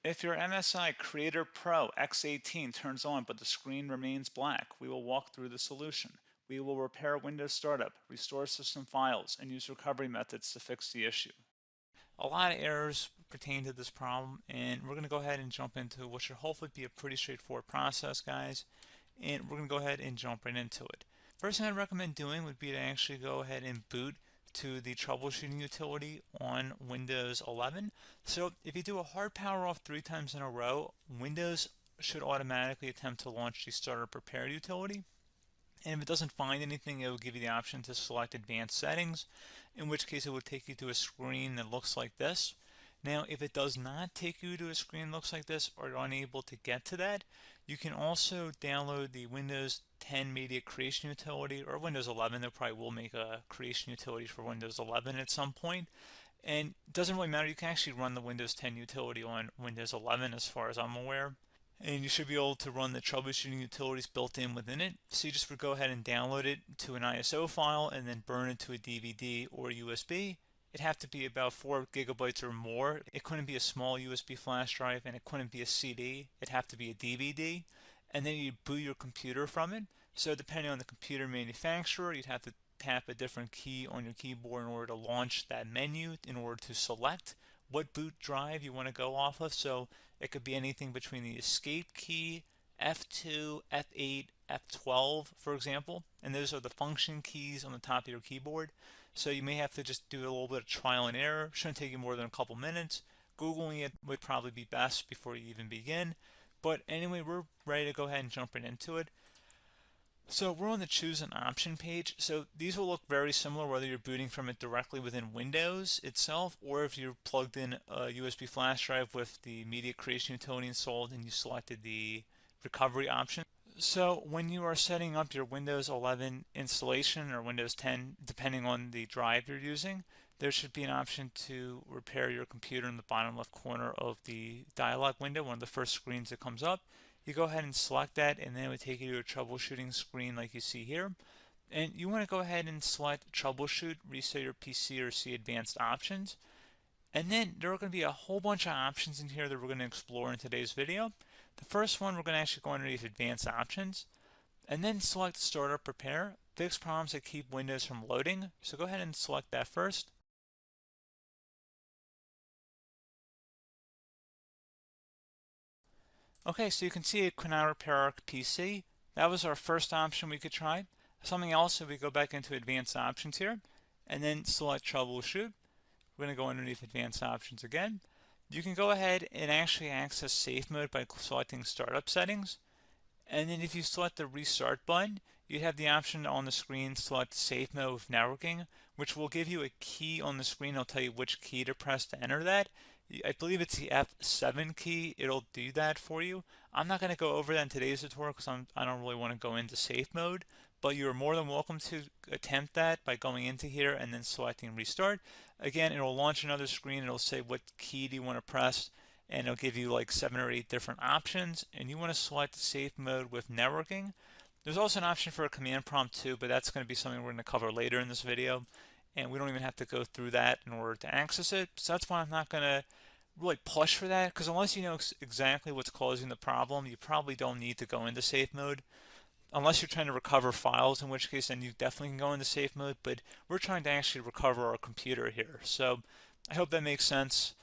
If your MSI CreatorPro X18 turns on but the screen remains black, we will walk through the solution. We will repair Windows Startup, restore system files, and use recovery methods to fix the issue. A lot of errors pertain to this problem, and we're going to go ahead and jump into what should hopefully be a pretty straightforward process, guys. And we're going to go ahead and jump right into it. First thing I'd recommend doing would be to actually go ahead and boot to the troubleshooting utility on Windows 11. So if you do a hard power off 3 times in a row, Windows should automatically attempt to launch the startup repair utility. And if it doesn't find anything, it will give you the option to select advanced settings, in which case it will take you to a screen that looks like this. Now, if it does not take you to a screen that looks like this, or you're unable to get to that, you can also download the Windows 10 Media Creation Utility, or Windows 11. They probably will make a creation utility for Windows 11 at some point. And it doesn't really matter, you can actually run the Windows 10 utility on Windows 11 as far as I'm aware. And you should be able to run the troubleshooting utilities built in within it. So you just would go ahead and download it to an ISO file and then burn it to a DVD or USB. It'd have to be about 4 gigabytes or more. It couldn't be a small USB flash drive, and it couldn't be a CD. It'd have to be a DVD. And then you'd boot your computer from it. So depending on the computer manufacturer, you'd have to tap a different key on your keyboard in order to launch that menu, in order to select what boot drive you want to go off of. So it could be anything between the escape key, F2, F8, F12, for example, and those are the function keys on the top of your keyboard. So you may have to just do a little bit of trial and error. Shouldn't take you more than a couple minutes. Googling it would probably be best before you even begin. But anyway, we're ready to go ahead and jump right into it. So we're on the choose an option page. So these will look very similar whether you're booting from it directly within Windows itself, or if you're plugged in a USB flash drive with the media creation utility installed and you selected the recovery option. So when you are setting up your Windows 11 installation or Windows 10, depending on the drive you're using, there should be an option to repair your computer in the bottom left corner of the dialog window, one of the first screens that comes up. You go ahead and select that, and then it would take you to a troubleshooting screen like you see here. And you want to go ahead and select troubleshoot, reset your PC, or see advanced options. And then there are going to be a whole bunch of options in here that we're going to explore in today's video. The first one, we're going to actually go underneath advanced options and then select startup repair, fix problems that keep Windows from loading. So go ahead and select that first. Okay, so you can see it could not repair our PC. That was our first option we could try. Something else, if we go back into advanced options here and then select troubleshoot, we're going to go underneath advanced options again. You can go ahead and actually access safe mode by selecting startup settings. And then if you select the restart button, you have the option on the screen select safe mode with networking, which will give you a key on the screen. It'll tell you which key to press to enter that. I believe it's the F7 key. It'll do that for you. I'm not going to go over that in today's tutorial because I don't really want to go into safe mode, but you're more than welcome to attempt that by going into here and then selecting restart. Again, it'll launch another screen. It'll say what key do you want to press, and it'll give you like 7 or 8 different options, and you want to select safe mode with networking. There's also an option for a command prompt too, but that's going to be something we're going to cover later in this video, and we don't even have to go through that in order to access it. So that's why I'm not going to really push for that, because unless you know exactly what's causing the problem, you probably don't need to go into safe mode. Unless you're trying to recover files, in which case then you definitely can go into safe mode, but we're trying to actually recover our computer here. So I hope that makes sense.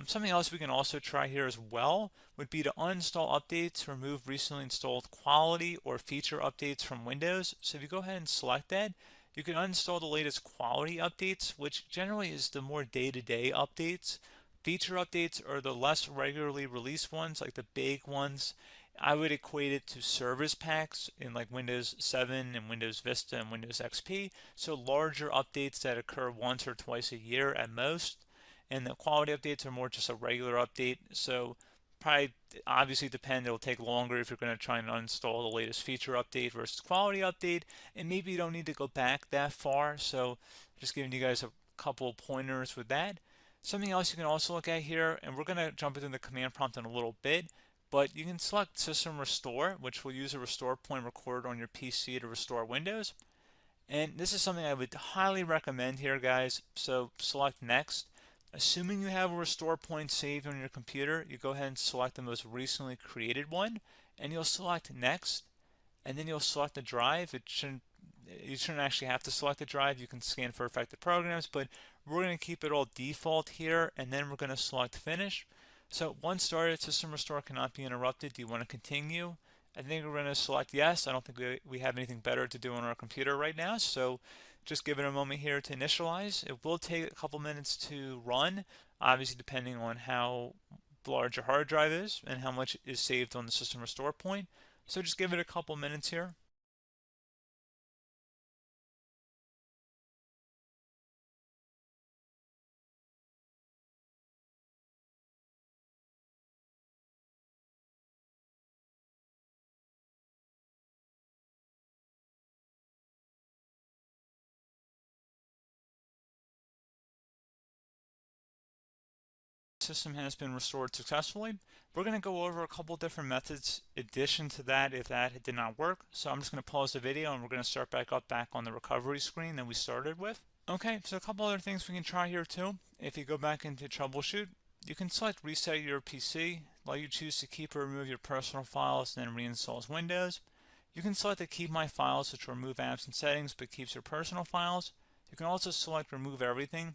Something else we can also try here as well would be to uninstall updates, remove recently installed quality or feature updates from Windows. So if you go ahead and select that, you can uninstall the latest quality updates, which generally is the more day-to-day updates. Feature updates are the less regularly released ones, like the big ones. I would equate it to service packs in like Windows 7 and Windows Vista and Windows XP. So larger updates that occur once or twice a year at most. And the quality updates are more just a regular update. So probably obviously depend, it'll take longer if you're going to try and uninstall the latest feature update versus quality update. And maybe you don't need to go back that far. So just giving you guys a couple of pointers with that. Something else you can also look at here, and we're going to jump into the command prompt in a little bit, but you can select System Restore, which will use a restore point recorded on your PC to restore Windows. And this is something I would highly recommend here, guys. So select Next. Assuming you have a restore point saved on your computer, you go ahead and select the most recently created one, and you'll select next, and then you'll select the drive. You shouldn't actually have to select the drive. You can scan for affected programs, but we're going to keep it all default here, and then we're going to select finish. So once started, system restore cannot be interrupted. Do you want to continue? I think we're going to select yes. I don't think we have anything better to do on our computer right now, so just give it a moment here to initialize. It will take a couple minutes to run, obviously depending on how large your hard drive is and how much is saved on the system restore point. So just give it a couple minutes here. System has been restored successfully. We're going to go over a couple different methods in addition to that if that did not work. So I'm just going to pause the video and we're going to start back up on the recovery screen that we started with. Okay, so a couple other things we can try here too. If you go back into Troubleshoot, you can select Reset Your PC, let you choose to keep or remove your personal files and then reinstalls Windows. You can select to keep my files, which will remove apps and settings but keeps your personal files. You can also select Remove Everything,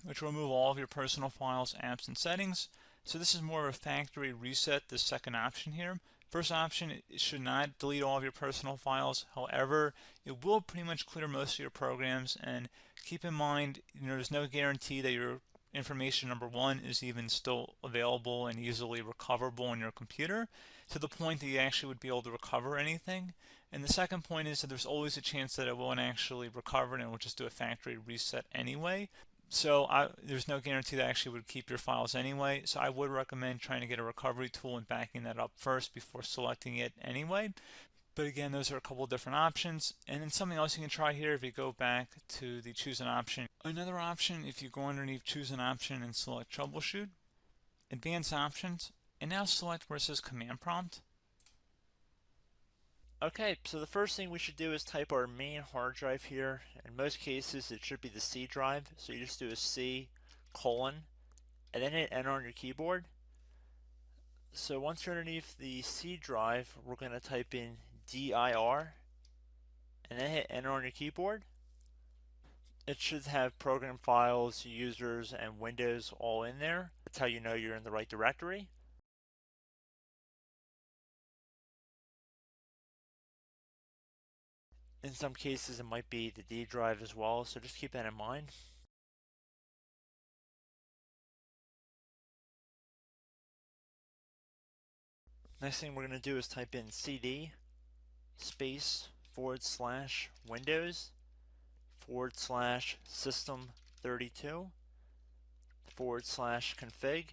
which will remove all of your personal files, apps, and settings. So this is more of a factory reset, the second option here. First option, it should not delete all of your personal files. However, it will pretty much clear most of your programs, and keep in mind, there's no guarantee that your information, number one, is even still available and easily recoverable on your computer to the point that you actually would be able to recover anything. And the second point is that there's always a chance that it won't actually recover and it will just do a factory reset anyway. So there's no guarantee that actually would keep your files anyway. So I would recommend trying to get a recovery tool and backing that up first before selecting it anyway. But again, those are a couple different options. And then something else you can try here if you go back to the choose an option. Another option, if you go underneath choose an option and select troubleshoot, advanced options, and now select where it says command prompt. Okay, so the first thing we should do is type our main hard drive here. In most cases, it should be the C drive. So you just do a C colon and then hit enter on your keyboard. So once you're underneath the C drive, we're going to type in dir and then hit enter on your keyboard. It should have program files, users, and Windows all in there. That's how you know you're in the right directory. In some cases, it might be the D drive as well, so just keep that in mind. Next thing we're going to do is type in cd space / Windows / system 32 / config,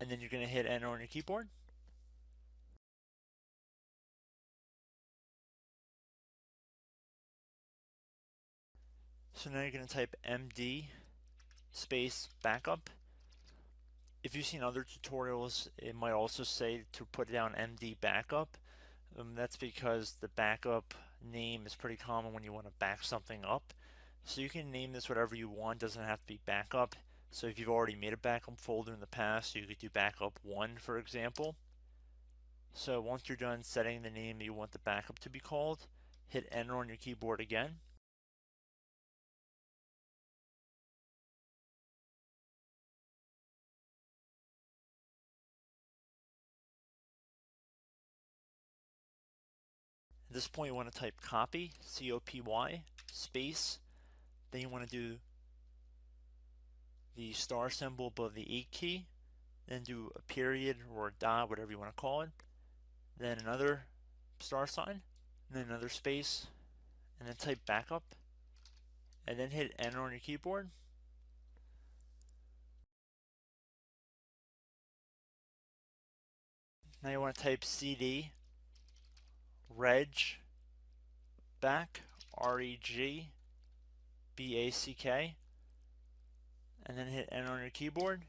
and then you're going to hit enter on your keyboard. So now you're going to type md space backup. If you've seen other tutorials, it might also say to put down md backup. That's because the backup name is pretty common when you want to back something up. So you can name this whatever you want, doesn't have to be backup. So if you've already made a backup folder in the past, you could do backup 1, for example. So once you're done setting the name you want the backup to be called, hit enter on your keyboard again. At this point you want to type copy, C-O-P-Y, space, then you want to do the star symbol above the 8 key, then do a period or a dot, whatever you want to call it, then another star sign, and then another space, and then type backup, and then hit enter on your keyboard. Now you want to type cd reg back, REG BACK, and then hit enter on your keyboard.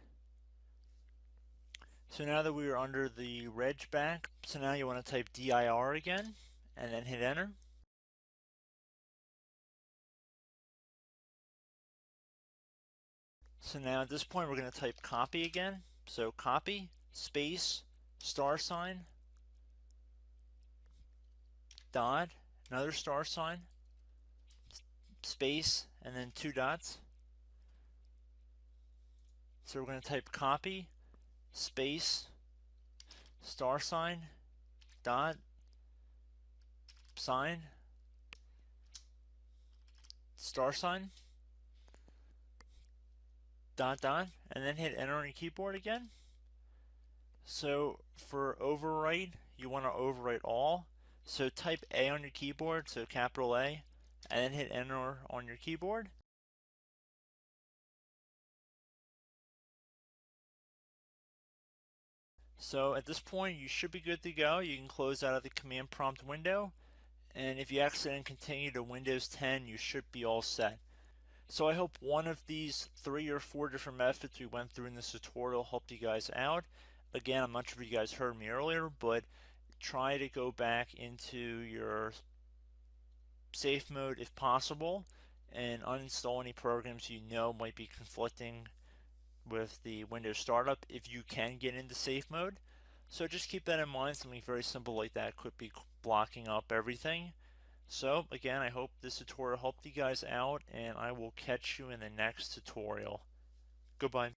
So now that we are under the reg back, so now you want to type dir again, and then hit enter. So now at this point we're going to type copy again. So copy, space, star sign, dot, another star sign, space, and then 2 dots. So we're going to type copy, space, star sign, dot, sign, star sign, dot, dot, and then hit enter on your keyboard again. So for overwrite, you want to overwrite all. So type A on your keyboard, so capital A, and then hit enter on your keyboard. So at this point you should be good to go. You can close out of the command prompt window, and if you accidentally continue to Windows 10 you should be all set. So I hope one of these 3 or 4 different methods we went through in this tutorial helped you guys out. Again, I'm not sure if you guys heard me earlier, but try to go back into your safe mode if possible and uninstall any programs you know might be conflicting with the Windows startup if you can get into safe mode. So just keep that in mind. Something very simple like that could be blocking up everything. So again, I hope this tutorial helped you guys out, and I will catch you in the next tutorial. Goodbye.